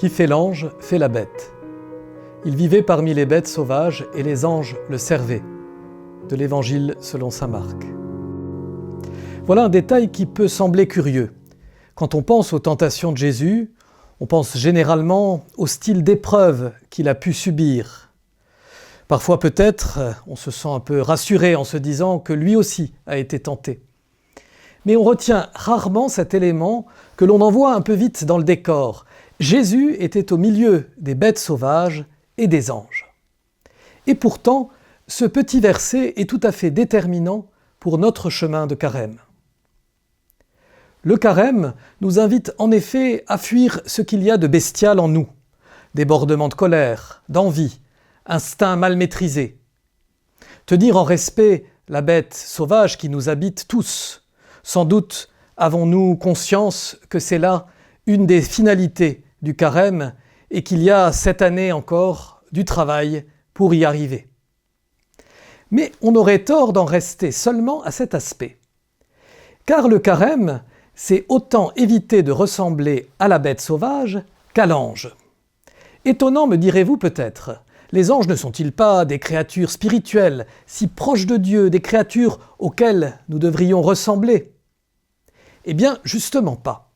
Qui fait l'ange fait la bête. Il vivait parmi les bêtes sauvages et les anges le servaient. De l'Évangile selon saint Marc. Voilà un détail qui peut sembler curieux. Quand on pense aux tentations de Jésus, on pense généralement au style d'épreuve qu'il a pu subir. Parfois peut-être, on se sent un peu rassuré en se disant que lui aussi a été tenté. Mais on retient rarement cet élément que l'on envoie un peu vite dans le décor. Jésus était au milieu des bêtes sauvages et des anges. Et pourtant, ce petit verset est tout à fait déterminant pour notre chemin de carême. Le carême nous invite en effet à fuir ce qu'il y a de bestial en nous, débordement de colère, d'envie, instinct mal maîtrisé. Tenir en respect la bête sauvage qui nous habite tous. Sans doute avons-nous conscience que c'est là une des finalités du carême et qu'il y a cette année encore du travail pour y arriver. Mais on aurait tort d'en rester seulement à cet aspect. Car le carême, c'est autant éviter de ressembler à la bête sauvage qu'à l'ange. Étonnant, me direz-vous peut-être, les anges ne sont-ils pas des créatures spirituelles, si proches de Dieu, des créatures auxquelles nous devrions ressembler ? Eh bien, justement pas.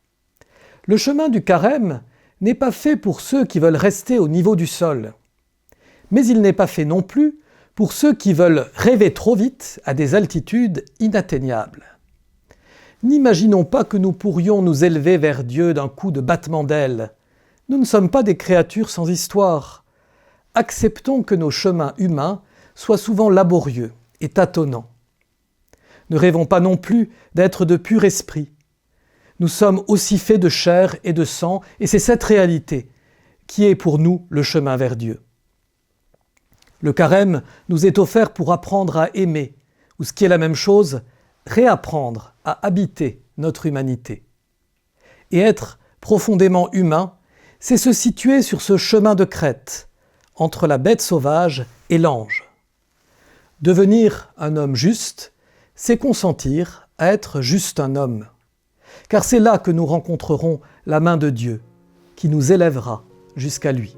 Le chemin du carême n'est pas fait pour ceux qui veulent rester au niveau du sol. Mais il n'est pas fait non plus pour ceux qui veulent rêver trop vite à des altitudes inatteignables. N'imaginons pas que nous pourrions nous élever vers Dieu d'un coup de battement d'ailes. Nous ne sommes pas des créatures sans histoire. Acceptons que nos chemins humains soient souvent laborieux et tâtonnants. Ne rêvons pas non plus d'être de pur esprit. Nous sommes aussi faits de chair et de sang, et c'est cette réalité qui est pour nous le chemin vers Dieu. Le carême nous est offert pour apprendre à aimer, ou ce qui est la même chose, réapprendre à habiter notre humanité. Et être profondément humain, c'est se situer sur ce chemin de crête, entre la bête sauvage et l'ange. Devenir un homme juste, c'est consentir à être juste un homme. Car c'est là que nous rencontrerons la main de Dieu, qui nous élèvera jusqu'à lui.